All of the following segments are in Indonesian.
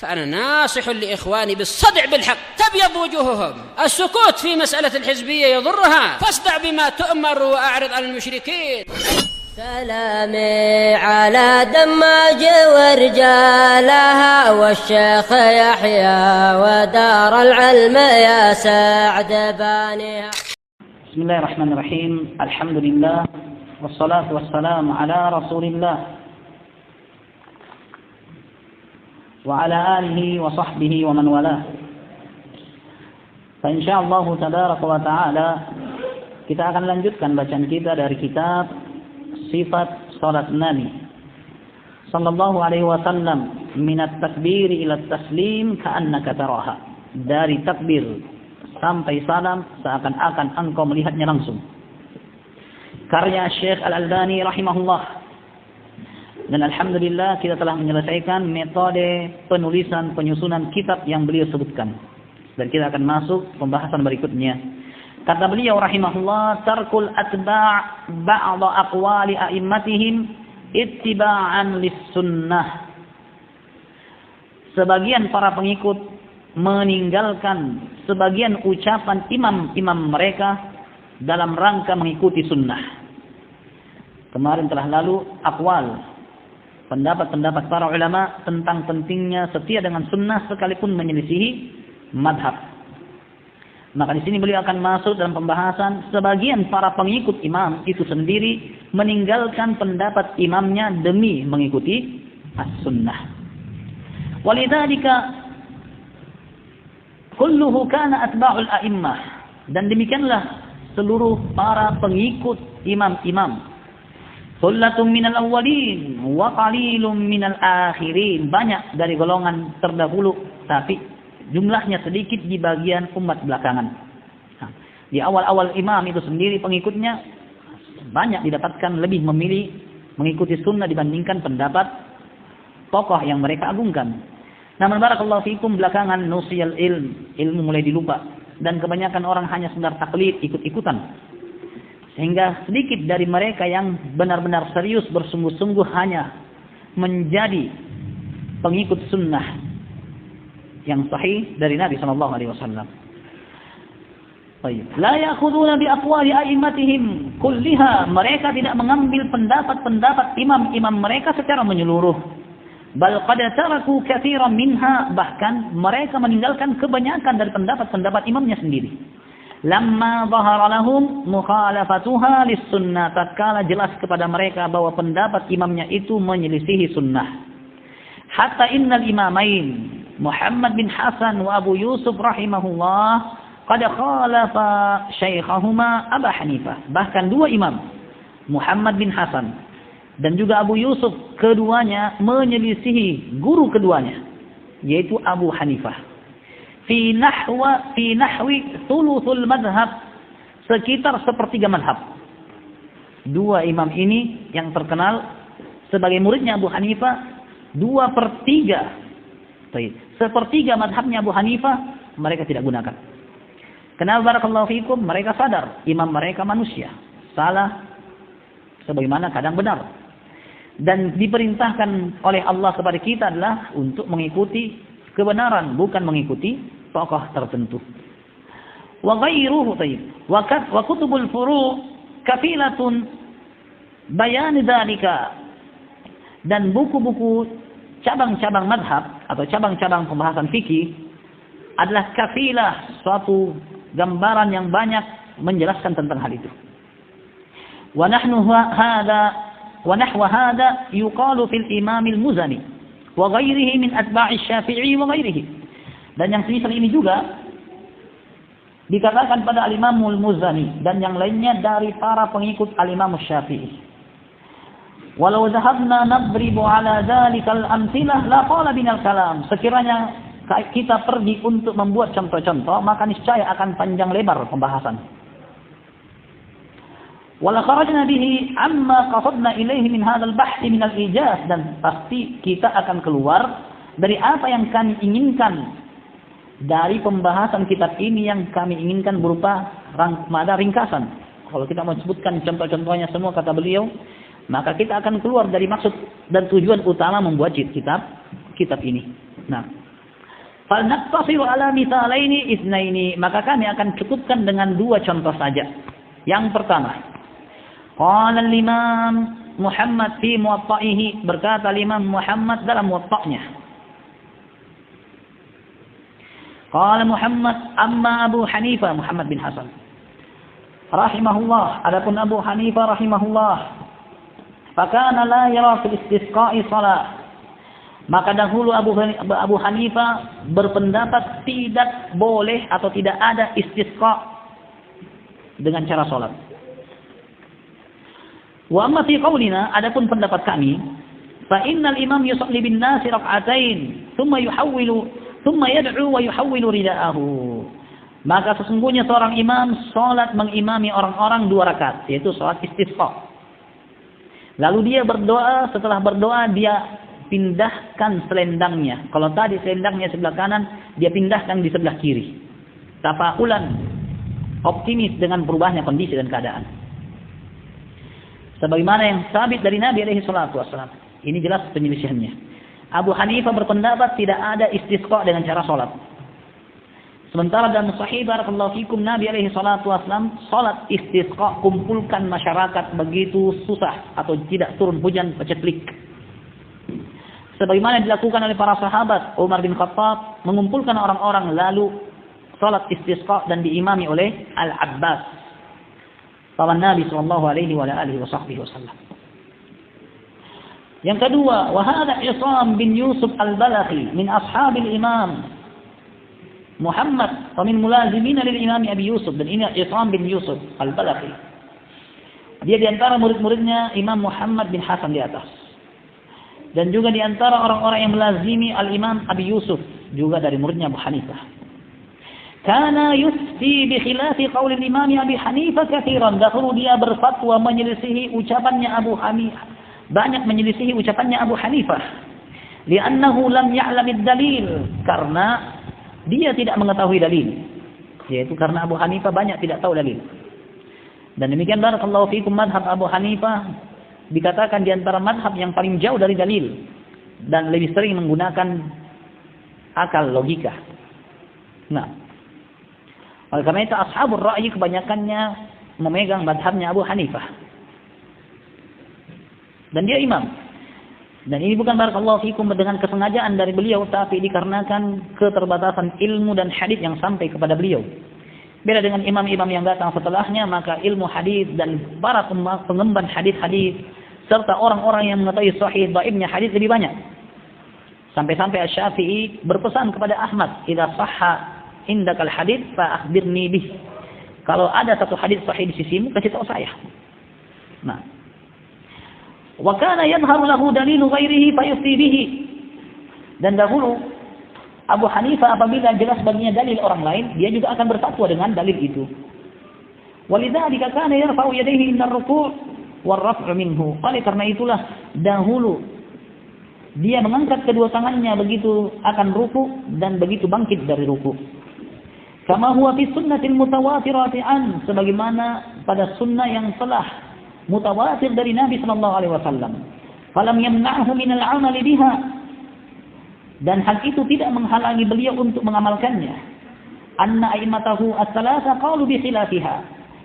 فأنا ناصح لإخواني بالصدع بالحق تبيض وجوههم. السكوت في مسألة الحزبية يضرها، فاصدع بما تؤمر وأعرض عن المشركين. سلامي على دماج ورجالها والشيخ يحيى ودار العلم يا سعد بانيها. بسم الله الرحمن الرحيم. الحمد لله والصلاة والسلام على رسول الله وعلى آله وصحبه ومن والاه. Insyaallah tabaraka wa taala kita akan lanjutkan bacaan kita dari kitab Sifat Salat Nabi sallallahu alaihi wasallam min at-takbir ila at-taslim ka'annaka taraha. Dari takbir sampai salam seakan-akan engkau melihatnya langsung. Karya Syekh Al-Albani rahimahullah. Dan alhamdulillah kita telah menyelesaikan metode penulisan penyusunan kitab yang beliau sebutkan. Dan kita akan masuk pembahasan berikutnya. Kata beliau rahimahullah, tarkul atba' ba'da aqwali a'immatihim ittiba'an lis-sunnah. Sebagian para pengikut meninggalkan sebagian ucapan imam-imam mereka dalam rangka mengikuti sunnah. Kemarin telah lalu akwal, pendapat-pendapat para ulama tentang pentingnya setia dengan sunnah sekalipun menyelisihi madhab. Maka di sini beliau akan masuk dalam pembahasan sebagian para pengikut imam itu sendiri meninggalkan pendapat imamnya demi mengikuti as-sunnah. Walidzalika kulluhu kana atba'ul a'immah, dan demikianlah seluruh para pengikut imam-imam. Sullatum minal awwalin wa qalilum minal akhirin, banyak dari golongan terdahulu tapi jumlahnya sedikit di bagian umat belakangan. Di awal-awal imam itu sendiri pengikutnya banyak didapatkan lebih memilih mengikuti sunnah dibandingkan pendapat tokoh yang mereka agungkan. Namun barakallahu fikum belakangan nusiyal ilmu mulai dilupa dan kebanyakan orang hanya sekedar taklid, ikut-ikutan. Sehingga sedikit dari mereka yang benar-benar serius bersungguh-sungguh hanya menjadi pengikut sunnah yang sahih dari Nabi sallallahu alaihi wasallam. Baik, la ya'khuduna bi aqwali a'immatihim kulliha, mereka tidak mengambil pendapat-pendapat imam-imam mereka secara menyeluruh. Bal qad taraku katsiran minha, bahkan mereka meninggalkan kebanyakan dari pendapat-pendapat imamnya sendiri. Lamma dhahara lahum mukhalafatuha lis-sunnah, tatkala jelas kepada mereka bahwa pendapat imamnya itu menyelisihi sunnah. Hatta innal imamain Muhammad bin Hasan wa Abu Yusuf rahimahullah qad khalafa syaikhahuma Abu Hanifah. Bahkan dua imam, Muhammad bin Hasan dan juga Abu Yusuf, keduanya menyelisihi guru keduanya, yaitu Abu Hanifah. Fi nahwi thuluthul madhab, sekitar sepertiga madhab. Dua imam ini yang terkenal sebagai muridnya Abu Hanifah, 2/3. Sepertiga madhabnya Abu Hanifah mereka tidak gunakan. Kenapa barakallahu fikum? Mereka sadar imam mereka manusia, salah sebagaimana kadang benar. Dan diperintahkan oleh Allah kepada kita adalah untuk mengikuti kebenaran, bukan mengikuti tokoh tertentu. Wa ghairuhu tayyib. Wa kutubul furu' kafilatun bayan dzalika. Dan buku-buku cabang-cabang madhab atau cabang-cabang pembahasan fikih adalah kafilah, suatu gambaran yang banyak menjelaskan tentang hal itu. Wa nahwa hadha yuqalu fil Imam al-Muzani wa ghairihi min atba'i Syafi'i wa ghairihi. Dan yang semisal ini juga dikatakan pada al-Imam al-Muzani dan yang lainnya dari para pengikut al-Imam Syafi'i. Walau zahabna nadribu ala dhalikal amthilah la qala binal kalam. Sekiranya kita pergi untuk membuat contoh-contoh, maka niscaya akan panjang lebar pembahasan. Wala kharajna bihi amma qasadna ilaihi min hadzal bahth min al-ijaz, dan pasti kita akan keluar dari apa yang kami inginkan dari pembahasan kitab ini, yang kami inginkan berupa ringkasan. Kalau kita mau sebutkan contoh-contohnya semua kata beliau, maka kita akan keluar dari maksud dan tujuan utama membuat kitab ini. Nah, Falnaqtasiru ala mithalaini itsnaini, maka kami akan cukupkan dengan 2 contoh saja. Yang pertama, qala al-Imam Muhammad fi Muwatta'ihi, berkata Imam Muhammad dalam Muwatta'nya. Qala Muhammad amma Abu Hanifah, Muhammad bin Hasan rahimahullah, adapun Abu Hanifah rahimahullah, fakana la yara fil istisqa'i salah, maka dahulu Abu Hanifah berpendapat tidak boleh atau tidak ada istisqa dengan cara salat. Wa amma fi qaulina, adapun pendapat kami, fa innal imam yusalli bin nasi rak'atain thumma yad'u wa yuhawwilu ridaahu, maka sesungguhnya seorang imam salat mengimami orang-orang 2 rakaat, yaitu salat istisqa. Lalu dia berdoa, setelah berdoa dia pindahkan selendangnya. Kalau tadi selendangnya sebelah kanan, dia pindahkan di sebelah kiri. Tafaulan, optimis dengan berubahnya kondisi dan keadaan. Sebagaimana yang sabit dari Nabi alaihi salatu wassalam. Ini jelas penyelisihannya. Abu Hanifah berpendapat tidak ada istisqa dengan cara salat. Sementara dalam sahih barakallahu fikum, Nabi alaihi salatu wassalam salat istisqa, kumpulkan masyarakat begitu susah atau tidak turun hujan pecetlik. Sebagaimana dilakukan oleh para sahabat, Umar bin Khattab mengumpulkan orang-orang lalu salat istisqa dan diimami oleh Al-Abbas, paman Nabi sallallahu alaihi wasallam. Yang kedua, wa hadha Isam bin Yusuf Al-Balakhi min ashabil Imam Muhammad wa min mulazimin lil Imam Abi Yusuf, dan ini Isam bin Yusuf Al-Balakhi. Dia di antara murid-muridnya Imam Muhammad bin Hasan di atas. Dan juga di antara orang-orang yang melazimi Al-Imam Abi Yusuf, juga dari muridnya Abu Hanifah. Kana yufti bi khilafi qauli Imam Abi Hanifah katsiran. Dahulu dia berfatwa menyelisihi ucapannya Abu Hanifah, banyak menyelisihi ucapannya Abu Hanifah. Li'annahu lam ya'lamid dalil, karena dia tidak mengetahui dalil. Yaitu karena Abu Hanifah banyak tidak tahu dalil. Dan demikian barakallahu fikum, madhab Abu Hanifah dikatakan di antara madhab yang paling jauh dari dalil dan lebih sering menggunakan akal, logika. Nah, oleh karena itu ashabul ra'yi kebanyakannya memegang madhabnya Abu Hanifah. Dan dia imam. Dan ini bukan barakallahu fikum dengan kesengajaan dari beliau, tapi dikarenakan keterbatasan ilmu dan hadis yang sampai kepada beliau. Beda dengan imam-imam yang datang setelahnya, maka ilmu hadis dan para pengemban hadis-hadis serta orang-orang yang mengetahui sahih dhaifnya hadis lebih banyak. Sampai-sampai Asy-Syafi'i berpesan kepada Ahmad, "Idza sahha indakal hadis fa akhbirni bih." Kalau ada satu hadis sahih di sisimu, kasih tahu saya. Nah, wa kana yadhharu lahu dalilu ghairihi fayufti bihi. Dan dahulu Abu Hanifah apabila jelas baginya dalil orang lain, dia juga akan berfatwa dengan dalil itu. Walidzalika kana yarfa'u yadayhi inda ar-ruku' war-raf'u minhu. Oleh karena itulah dahulu dia mengangkat kedua tangannya begitu akan ruku dan begitu bangkit dari ruku. Kama huwa fi sunnatil mutawatirati an, sebagaimana pada sunnah yang telah mutawatir dari Nabi sallallahu alaihi wasallam. Falam yamna'hu min al-'amali biha, dan hal itu tidak menghalangi beliau untuk mengamalkannya. Anna a'immatahu as-salasa qalu bi khilafiha,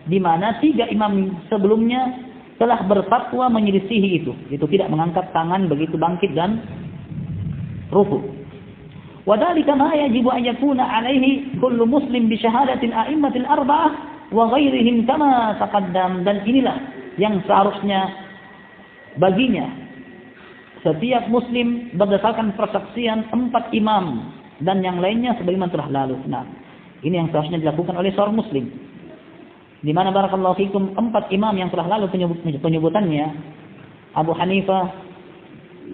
di mana 3 imam sebelumnya telah berfatwa menyelisihi itu tidak mengangkat tangan begitu bangkit dan ruku. Wa dzalika ma yajibu an yakuna alaihi kullu muslim bi syahadatil a'immatil arba'ah wa ghairihim kama taqaddam, dan inilah yang seharusnya baginya setiap muslim berdasarkan persaksian 4 imam dan yang lainnya sebagaimana telah lalu. Nah, ini yang seharusnya dilakukan oleh seorang muslim. Di mana barakallahu fikum 4 imam yang telah lalu penyebutannya, Abu Hanifah,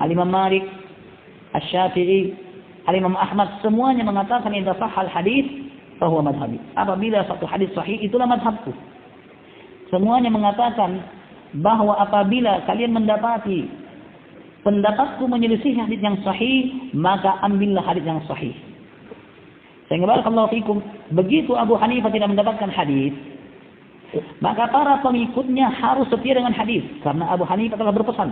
Al-Imam Malik, Asy-Syafi'i, Al-Imam Ahmad, semuanya mengatakan idza sahhal hadits fa huwa madhhabi. Apabila satu hadis sahih, itulah madhabku. Semuanya mengatakan bahwa apabila kalian mendapati pendapatku menyelisih hadis yang sahih, maka ambillah hadis yang sahih. Sehingga barakallahu fikum, begitu Abu Hanifah tidak mendapatkan hadis, maka para pengikutnya harus setia dengan hadis, karena Abu Hanifah telah berpesan.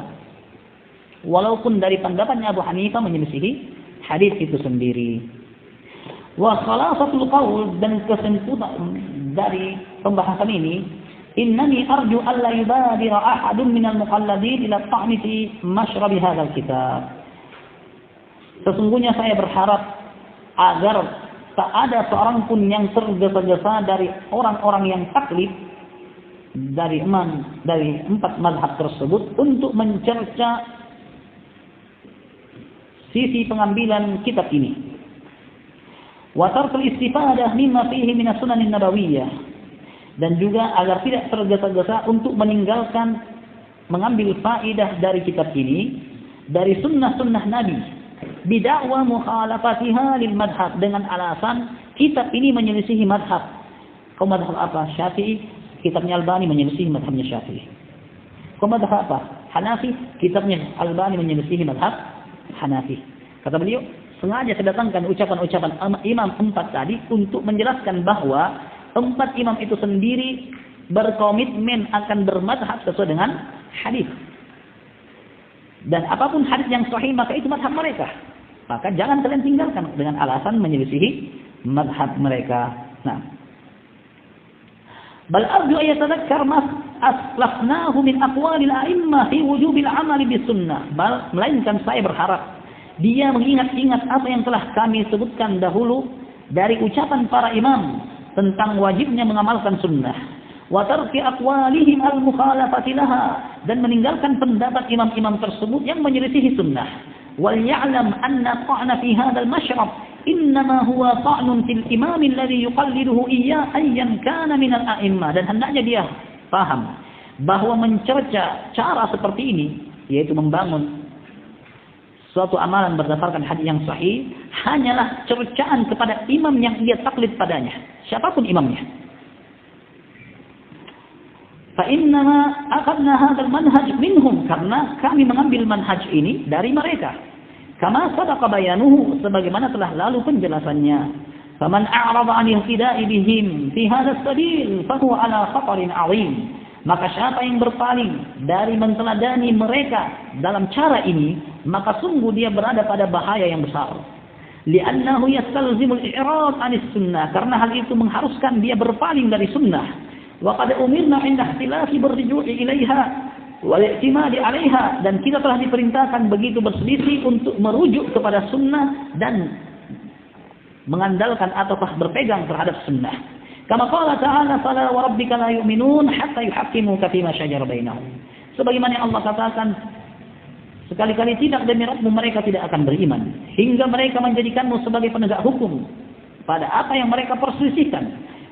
Walaupun dari pendapatnya Abu Hanifah menyelisihi hadis itu sendiri. Wa khalasatul qaul, dan kesimpulan dari pembahasan ini, innani arju alla yubadira ahadun minal muqalladin ila ta'ni fi mashrabi hadzal kitab. Sesungguhnya saya berharap agar tak ada seorang pun yang tergesa-gesa dari orang-orang yang taklid dari 4 mazhab tersebut untuk mencerca sisi pengambilan kitab ini. Wa tarkul istifadah mimma fihi min as-sunanin nabawiyah, dan juga agar tidak tergesa-gesa untuk meninggalkan mengambil faedah dari kitab ini dari sunnah-sunnah Nabi bid'wa mukhalafatiha lil madhab, dengan alasan kitab ini menyelisihi madhab. Kau madhab apa? Syafi'i, kitabnya Albani menyelisihi madhabnya Syafi'i. Kau madhab apa? Hanafi, kitabnya Albani menyelisihi madhab Hanafi. Kata beliau, sengaja saya datangkan ucapan-ucapan imam 4 tadi untuk menjelaskan bahwa 4 imam itu sendiri berkomitmen akan bermadhab sesuai dengan hadis. Dan apapun hadis yang sahih maka itu madhab mereka. Maka jangan kalian tinggalkan dengan alasan menyelisihi madhab mereka. Nah, bal arju ayatadzakkar mas aslafnahu min aqwalil a'immah fi wujubil amali bis sunnah. Melainkan saya berharap dia mengingat-ingat apa yang telah kami sebutkan dahulu dari ucapan para imam tentang wajibnya mengamalkan sunnah, wa tarki aqwalihim al-mukhalafati laha, dan meninggalkan pendapat imam-imam tersebut yang menyelisihi sunnah. Wal ya'lam anna ta'na fi hadzal mashrab innama huwa ta'nun fil imam alladhi yuqalliduhu iyya ayyan kana min al-a'immah, dan hendaknya dia paham bahwa mencerca cara seperti ini, yaitu membangun suatu amalan berdasarkan hadis yang sahih, hanyalah cercaan kepada imam yang ia taklid padanya, siapapun imamnya. Fa innama akhadna hadzal manhaj minhum, karena kami mengambil manhaj ini dari mereka. Kama sabaqa bayanuhu, sebagaimana telah lalu penjelasannya. Faman a'rada 'anil ihtida'i bihim fi hadzal sabil fa huwa 'ala khatarin 'azim. Maka siapa yang berpaling dari menteladani mereka dalam cara ini, maka sungguh dia berada pada bahaya yang besar. Li'annahu yastalzimul i'rad 'anis sunnah, karena hal itu mengharuskan dia berpaling dari sunnah. Wa qad umirna 'inda ikhtilafi birruju'i ilaiha wal i'timadi 'alaiha, dan kita telah diperintahkan begitu berselisih untuk merujuk kepada sunnah dan mengandalkan ataukah berpegang terhadap sunnah. Kama qala ta'ala fala wa rabbika la yu'minun hatta yuhaqqimuka fima shajara bainahum. Sebagaimana Allah katakan, sekali-kali tidak demi Rabbmu mereka tidak akan beriman hingga mereka menjadikanmu sebagai penegak hukum pada apa yang mereka perselisihkan.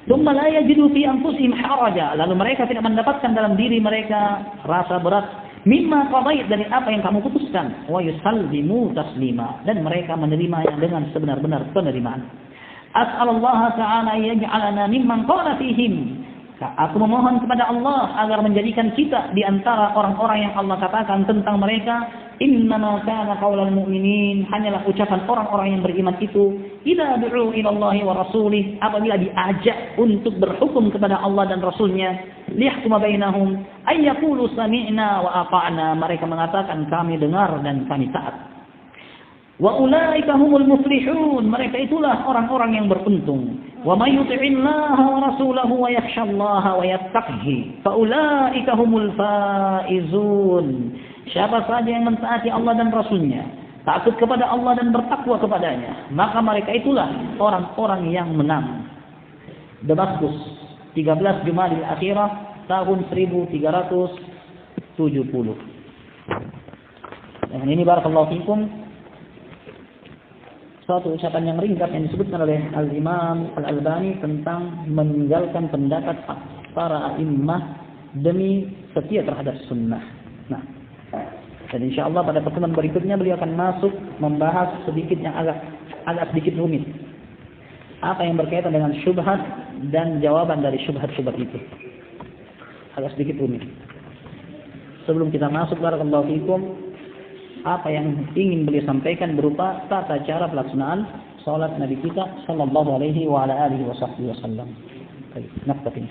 Tsumma la yajidu fi anfusihim haraja, lalu mereka tidak mendapatkan dalam diri mereka rasa berat mimma qadait, dari apa yang kamu putuskan, wa yusallimu taslima, dan mereka menerimanya dengan sebenar-benar penerimaan. As'alullah ta'ala yaj'alana mimman qala fihim. Aku memohon kepada Allah agar menjadikan kita di antara orang-orang yang Allah katakan tentang mereka, innama kana qaulal mu'minin, hanyalah ucapan orang-orang yang beriman itu, idza du'u ila Allah wa rasulih, apabila diajak untuk berhukum kepada Allah dan Rasulnya, liyahkuma bainahum ay yaqulu sami'na wa ata'na, mereka mengatakan kami dengar dan kami taat. Wa ulaika humul muflihun, mereka itulah orang-orang yang beruntung. Wa may yuti'illaha wa rasulahu wa yakhshallaha wa yattaqhi fa ulaika humul faizun. Siapa saja yang mentaati Allah dan Rasulnya, takut kepada Allah dan bertakwa kepadanya, maka mereka itulah orang-orang yang menang. Damaskus, 13 Jumadil Akhirah tahun 1370. Dan ini barakallahu fikum, suatu ucapan yang ringkas yang disebutkan oleh Al-Imam Al-Albani tentang meninggalkan pendapat para a'immah demi setia terhadap sunnah. Nah, dan insyaallah pada pertemuan berikutnya beliau akan masuk membahas sedikit yang agak sedikit rumit. Apa yang berkaitan dengan syubhat dan jawaban dari syubhat-syubhat itu. Agak sedikit rumit. Sebelum kita masuk, barakallahu fikum, apa yang ingin beliau sampaikan berupa tata cara pelaksanaan salat Nabi kita sallallahu alaihi wa ala alihi wasallam. Baik, naktafi.